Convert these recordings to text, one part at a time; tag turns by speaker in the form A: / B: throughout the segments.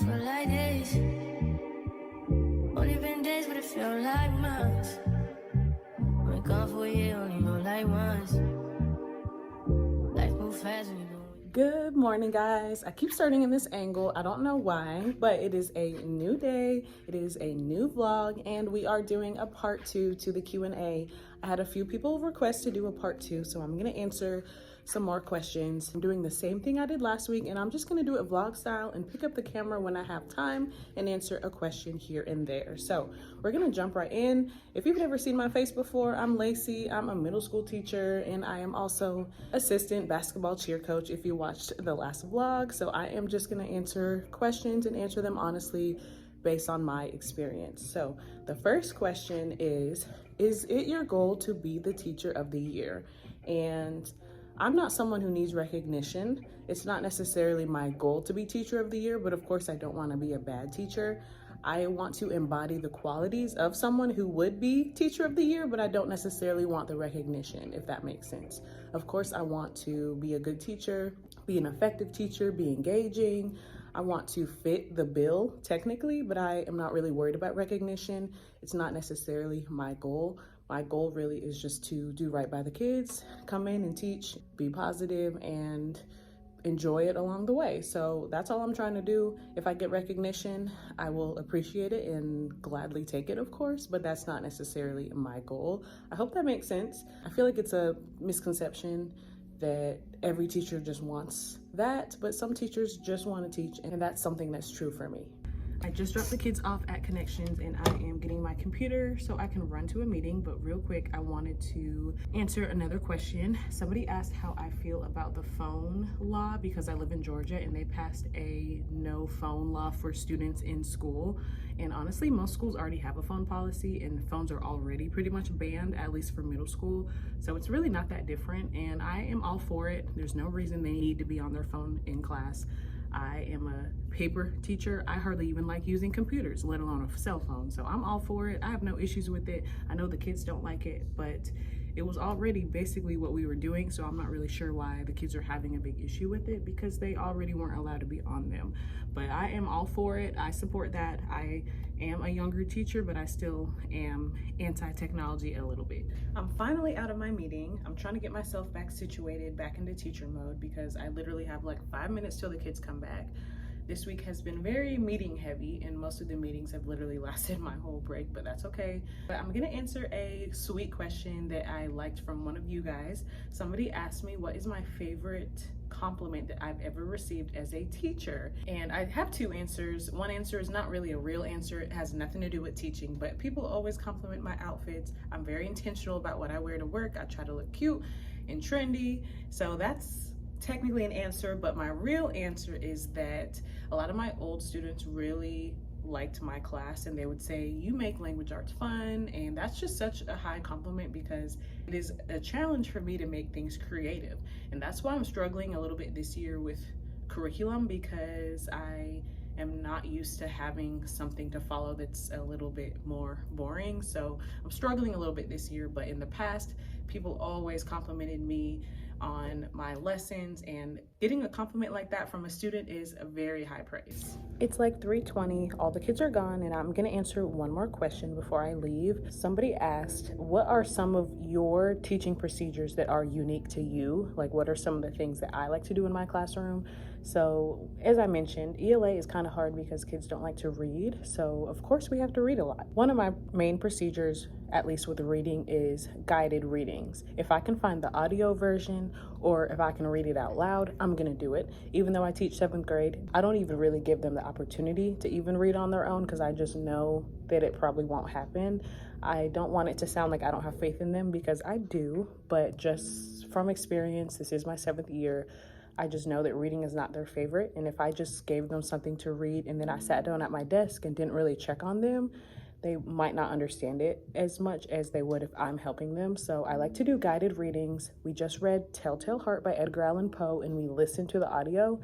A: feel like days. Only been days, but it feel like months. Been gone for a year, only know like once. Life move fast when you do.
B: Good morning, guys. I keep starting in this angle. I don't know why, but it is a new day. It is a new vlog, and we are doing a part 2 to the Q&A. I had a few people request to do a part 2, so I'm gonna answer some more questions. I'm doing the same thing I did last week, and I'm just gonna do it vlog style and pick up the camera when I have time and answer a question here and there. So we're gonna jump right in. If you've never seen my face before, I'm Lacey. I'm a middle school teacher, and I am also assistant basketball cheer coach if you watched the last vlog. So I am just gonna answer questions and answer them honestly based on my experience. So the first question is it your goal to be the teacher of the year? And I'm not someone who needs recognition. It's not necessarily my goal to be teacher of the year, but of course I don't want to be a bad teacher. I want to embody the qualities of someone who would be teacher of the year, but I don't necessarily want the recognition, if that makes sense. Of course, I want to be a good teacher, be an effective teacher, be engaging. I want to fit the bill technically, but I am not really worried about recognition. It's not necessarily my goal. My goal really is just to do right by the kids, come in and teach, be positive, and enjoy it along the way. So that's all I'm trying to do. If I get recognition, I will appreciate it and gladly take it, of course, but that's not necessarily my goal. I hope that makes sense. I feel like it's a misconception that every teacher just wants that, but some teachers just want to teach, and that's something that's true for me. I just dropped the kids off at Connections, and I am getting my computer so I can run to a meeting, but real quick, I wanted to answer another question. Somebody asked how I feel about the phone law because I live in Georgia and they passed a no phone law for students in school. And honestly, most schools already have a phone policy and phones are already pretty much banned, at least for middle school. So it's really not that different, and I am all for it. There's no reason they need to be on their phone in class. I am a paper teacher. I hardly even like using computers, let alone a cell phone. So I'm all for it. I have no issues with it. I know the kids don't like it, but it was already basically what we were doing. So I'm not really sure why the kids are having a big issue with it because they already weren't allowed to be on them. But I am all for it. I support that. I am a younger teacher, but I still am anti-technology a little bit. I'm finally out of my meeting. I'm trying to get myself back situated, back into teacher mode because I literally have like 5 minutes till the kids come back. This week has been very meeting heavy and most of the meetings have literally lasted my whole break, but that's okay. But I'm gonna answer a sweet question that I liked from one of you guys. Somebody asked me, what is my favorite compliment that I've ever received as a teacher? And I have two answers. One answer is not really a real answer. It has nothing to do with teaching, but people always compliment my outfits. I'm very intentional about what I wear to work. I try to look cute and trendy. So that's technically an answer, but my real answer is that a lot of my old students really liked my class and they would say, you make language arts fun, and that's just such a high compliment because it is a challenge for me to make things creative. And that's why I'm struggling a little bit this year with curriculum because I am not used to having something to follow that's a little bit more boring. So I'm struggling a little bit this year, but in the past, people always complimented me on my lessons, and getting a compliment like that from a student is a very high praise. It's like 3:20, all the kids are gone, and I'm gonna answer one more question before I leave. Somebody asked, what are some of your teaching procedures that are unique to you? Like, what are some of the things that I like to do in my classroom? So as I mentioned, ELA is kind of hard because kids don't like to read. So of course we have to read a lot. One of my main procedures, at least with reading, is guided readings. If I can find the audio version or if I can read it out loud, I'm gonna do it. Even though I teach 7th grade, I don't even really give them the opportunity to even read on their own because I just know that it probably won't happen. I don't want it to sound like I don't have faith in them because I do, but just from experience, this is my 7th year. I just know that reading is not their favorite, and if I just gave them something to read and then I sat down at my desk and didn't really check on them, they might not understand it as much as they would if I'm helping them. So I like to do guided readings. We just read Telltale Heart by Edgar Allan Poe and we listened to the audio.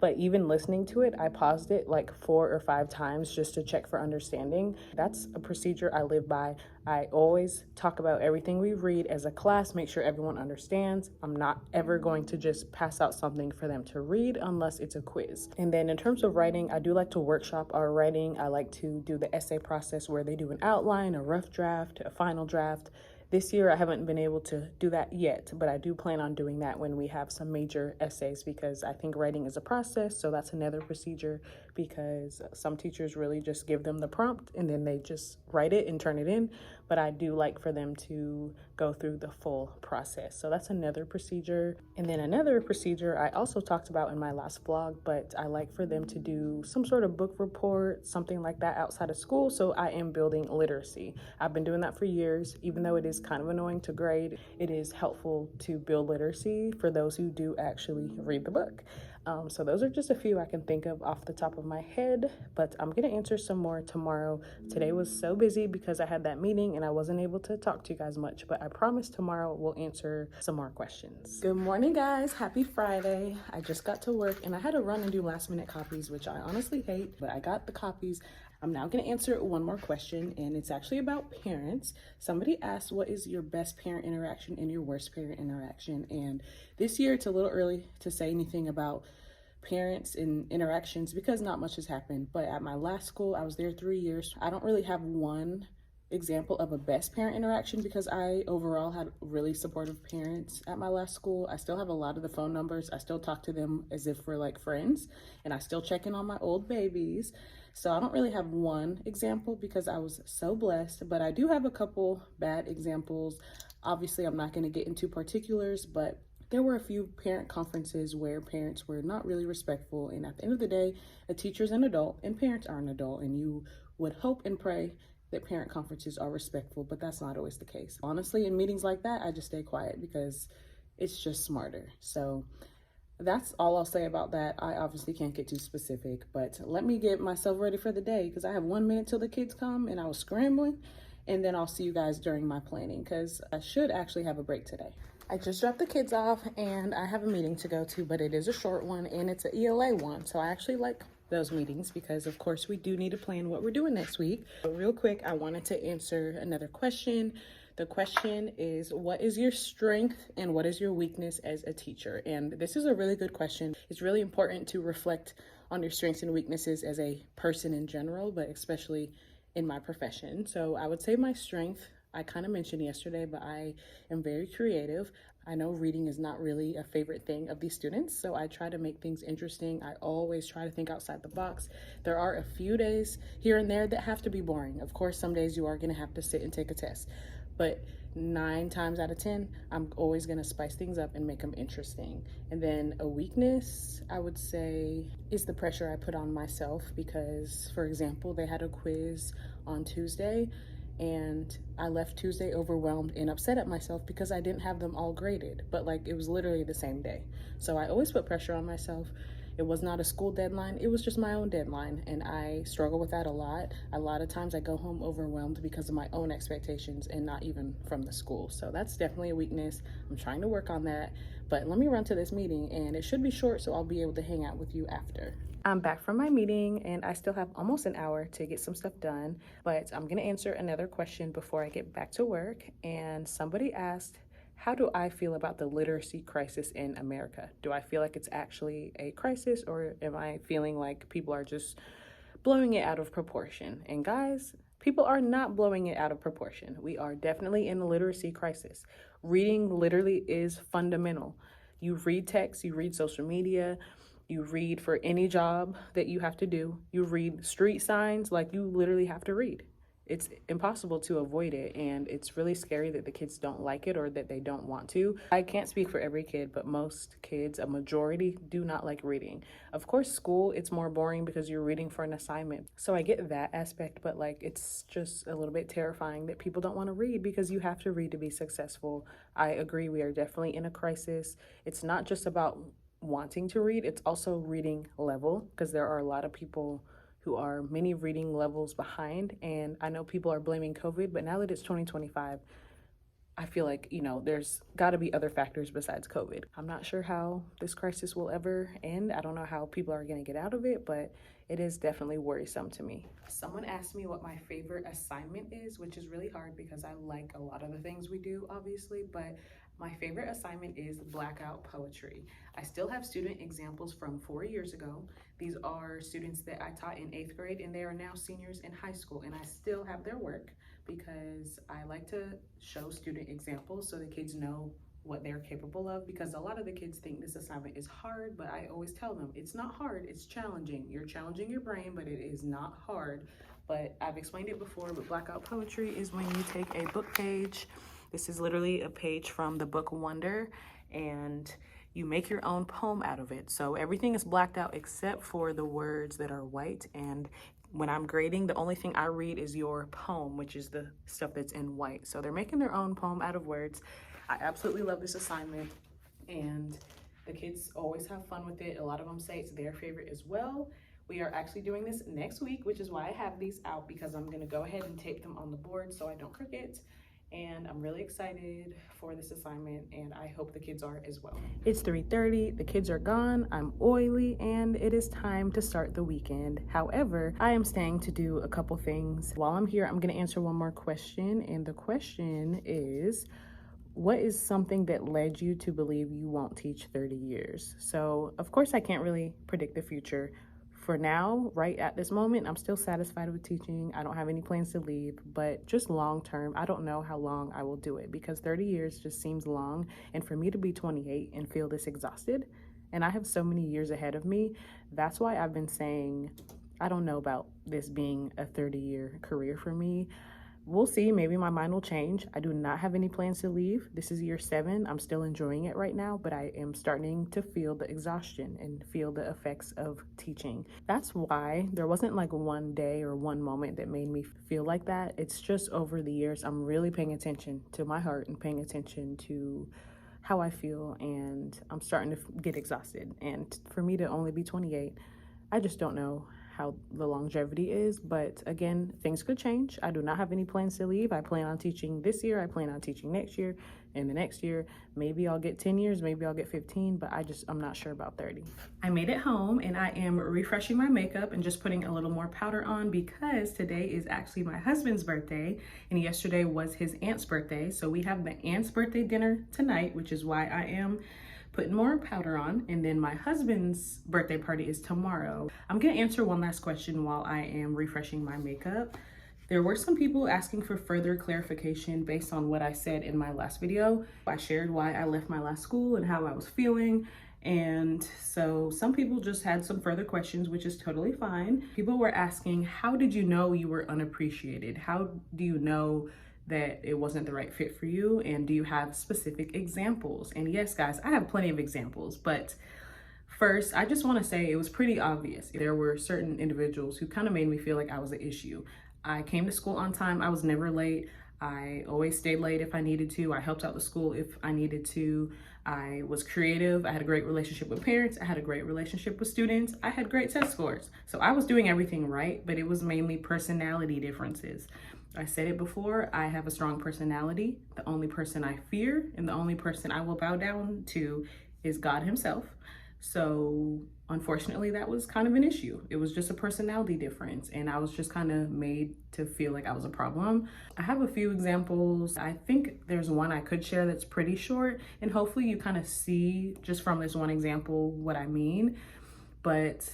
B: but even listening to it, I paused it like 4 or 5 times just to check for understanding. That's a procedure I live by. I always talk about everything we read as a class, make sure everyone understands. I'm not ever going to just pass out something for them to read unless it's a quiz. And then in terms of writing, I do like to workshop our writing. I like to do the essay process where they do an outline, a rough draft, a final draft. This year, I haven't been able to do that yet, but I do plan on doing that when we have some major essays, because I think writing is a process. So that's another procedure, because some teachers really just give them the prompt and then they just write it and turn it in. But I do like for them to go through the full process. So that's another procedure. And then another procedure I also talked about in my last vlog, but I like for them to do some sort of book report, something like that outside of school. So I am building literacy. I've been doing that for years. Even though it is kind of annoying to grade, it is helpful to build literacy for those who do actually read the book. So those are just a few I can think of off the top of my head, but I'm gonna answer some more tomorrow. Today was so busy because I had that meeting and I wasn't able to talk to you guys much, but I promise tomorrow we'll answer some more questions. Good morning, guys. Happy Friday. I just got to work and I had to run and do last minute copies, which I honestly hate, but I got the copies. I'm now going to answer one more question, and it's actually about parents. Somebody asked, what is your best parent interaction and your worst parent interaction? And this year, it's a little early to say anything about parents and interactions because not much has happened. But at my last school, I was there 3 years. I don't really have one example of a best parent interaction because I overall had really supportive parents at my last school. I still have a lot of the phone numbers. I still talk to them as if we're like friends, and I still check in on my old babies. So I don't really have one example because I was so blessed, but I do have a couple bad examples. Obviously, I'm not going to get into particulars, but there were a few parent conferences where parents were not really respectful. And at the end of the day, a teacher's an adult and parents are an adult, and you would hope and pray that parent conferences are respectful, but that's not always the case. Honestly, in meetings like that, I just stay quiet because it's just smarter. So that's all I'll say about that. I obviously can't get too specific, but let me get myself ready for the day because I have 1 minute till the kids come and I was scrambling, and then I'll see you guys during my planning because I should actually have a break today. I just dropped the kids off and I have a meeting to go to, but it is a short one and it's an ELA one. So I actually like those meetings because of course we do need to plan what we're doing next week. But real quick, I wanted to answer another question. The question is, what is your strength and what is your weakness as a teacher? And this is a really good question. It's really important to reflect on your strengths and weaknesses as a person in general, but especially in my profession. So I would say my strength, I kind of mentioned yesterday, but I am very creative. I know reading is not really a favorite thing of these students, so I try to make things interesting. I always try to think outside the box. There are a few days here and there that have to be boring. Of course, some days you are going to have to sit and take a test, but 9 times out of 10, I'm always going to spice things up and make them interesting. And then a weakness, I would say, is the pressure I put on myself because, for example, they had a quiz on Tuesday, and I left Tuesday overwhelmed and upset at myself because I didn't have them all graded, but like it was literally the same day. So I always put pressure on myself. It was not a school deadline, it was just my own deadline, and I struggle with that a lot. A lot of times I go home overwhelmed because of my own expectations and not even from the school. So that's definitely a weakness. I'm trying to work on that, but let me run to this meeting and it should be short, so I'll be able to hang out with you after. I'm back from my meeting and I still have almost an hour to get some stuff done, but I'm gonna answer another question before I get back to work. And somebody asked, how do I feel about the literacy crisis in America? Do I feel like it's actually a crisis, or am I feeling like people are just blowing it out of proportion? And guys, people are not blowing it out of proportion. We are definitely in a literacy crisis. Reading literally is fundamental. You read text, you read social media, you read for any job that you have to do. You read street signs, like you literally have to read. It's impossible to avoid it, and it's really scary that the kids don't like it or that they don't want to. I can't speak for every kid, but most kids, a majority, do not like reading. Of course, school, it's more boring because you're reading for an assignment. So I get that aspect, but like it's just a little bit terrifying that people don't want to read because you have to read to be successful. I agree, we are definitely in a crisis. It's not just about wanting to read, it's also reading level, because there are a lot of people who are many reading levels behind. And I know people are blaming COVID, but now that it's 2025, I feel like, there's got to be other factors besides COVID. I'm not sure how this crisis will ever end. I don't know how people are going to get out of it, but it is definitely worrisome to me. Someone asked me what my favorite assignment is, which is really hard because I like a lot of the things we do, obviously, but my favorite assignment is blackout poetry. I still have student examples from 4 years ago. These are students that I taught in 8th grade, and they are now seniors in high school, and I still have their work because I like to show student examples so the kids know what they're capable of, because a lot of the kids think this assignment is hard, but I always tell them it's not hard, it's challenging. You're challenging your brain, but it is not hard. But I've explained it before, but blackout poetry is when you take a book page. This is literally a page from the book Wonder, and you make your own poem out of it. So everything is blacked out except for the words that are white, and when I'm grading, the only thing I read is your poem, which is the stuff that's in white. So they're making their own poem out of words. I absolutely love this assignment, and the kids always have fun with it. A lot of them say it's their favorite as well. We are actually doing this next week, which is why I have these out, because I'm gonna go ahead and tape them on the board so I don't forget. And I'm really excited for this assignment, and I hope the kids are as well. It's 3:30, the kids are gone, I'm oily, and it is time to start the weekend. However, I am staying to do a couple things. While I'm here, I'm gonna answer one more question, and the question is, what is something that led you to believe you won't teach 30 years? So, of course, I can't really predict the future. For now, right at this moment, I'm still satisfied with teaching. I don't have any plans to leave, but just long term, I don't know how long I will do it, because 30 years just seems long. And for me to be 28 and feel this exhausted, and I have so many years ahead of me, that's why I've been saying, I don't know about this being a 30-year career for me. We'll see, maybe my mind will change. I do not have any plans to leave. This is year 7. I'm still enjoying it right now, but I am starting to feel the exhaustion and feel the effects of teaching. That's why there wasn't like one day or one moment that made me feel like that. It's just over the years, I'm really paying attention to my heart and paying attention to how I feel, and I'm starting to get exhausted. And for me to only be 28, I just don't know how the longevity is, but again, things could change. I do not have any plans to leave. I plan on teaching this year. I plan on teaching next year and the next year. Maybe I'll get 10 years, maybe I'll get 15, but I'm not sure about 30. I made it home and I am refreshing my makeup and just putting a little more powder on, because today is actually my husband's birthday and yesterday was his aunt's birthday. So we have the aunt's birthday dinner tonight, which is why I am putting more powder on, and then my husband's birthday party is tomorrow. I'm gonna answer one last question while I am refreshing my makeup. There were some people asking for further clarification based on what I said in my last video. I shared why I left my last school and how I was feeling, and so some people just had some further questions, which is totally fine. People were asking, how did you know you were unappreciated? How do you know that it wasn't the right fit for you? And do you have specific examples? And yes, guys, I have plenty of examples, but first, I just want to say it was pretty obvious. There were certain individuals who kind of made me feel like I was an issue. I came to school on time. I was never late. I always stayed late if I needed to. I helped out the school if I needed to. I was creative. I had a great relationship with parents. I had a great relationship with students. I had great test scores. So I was doing everything right, but it was mainly personality differences. I said it before, I have a strong personality. The only person I fear and the only person I will bow down to is God himself. So unfortunately, that was kind of an issue. It was just a personality difference, and I was just kind of made to feel like I was a problem. I have a few examples. I think there's one I could share that's pretty short, and hopefully you kind of see just from this one example what I mean. But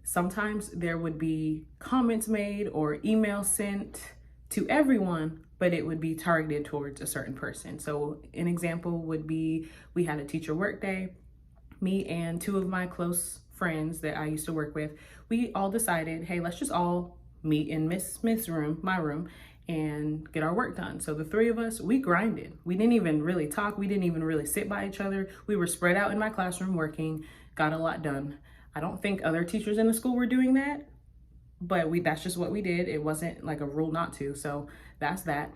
B: sometimes there would be comments made or emails sent to everyone, but it would be targeted towards a certain person. So an example would be, we had a teacher work day. Me and 2 of my close friends that I used to work with, we all decided, hey, let's just all meet in Miss Smith's room, my room, and get our work done. So the 3 of us, we grinded. We didn't even really talk. We didn't even really sit by each other. We were spread out in my classroom working, got a lot done. I don't think other teachers in the school were doing that, but that's just what we did. It wasn't like a rule not to, so that's that.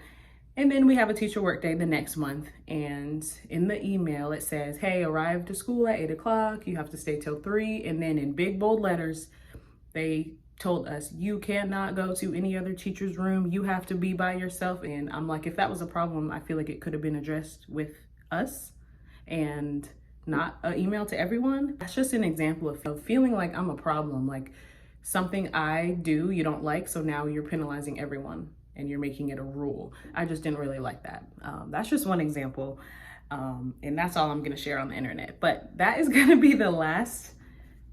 B: And then we have a teacher work day the next month, and in the email it says, hey, arrive to school at 8 o'clock, you have to stay till 3, and then in big bold letters, they told us, you cannot go to any other teacher's room, you have to be by yourself. And I'm like, if that was a problem, I feel like it could have been addressed with us and not an email to everyone. That's just an example of feeling like I'm a problem, like something I do you don't like, so now you're penalizing everyone and you're making it a rule. I just didn't really like that. That's just one example, and that's all I'm gonna share on the internet. But that is gonna be the last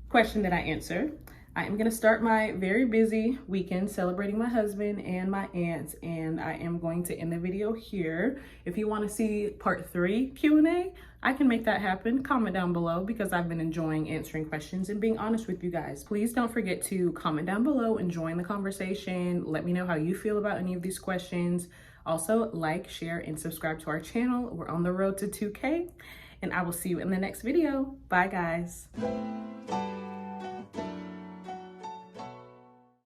B: question that I answer. I am gonna start my very busy weekend celebrating my husband and my aunts, and I am going to end the video here. If you wanna see part 3 Q&A, I can make that happen. Comment down below, because I've been enjoying answering questions and being honest with you guys. Please don't forget to comment down below and join the conversation. Let me know how you feel about any of these questions. Also, like, share, and subscribe to our channel. We're on the road to 2K, and I will see you in the next video. Bye, guys.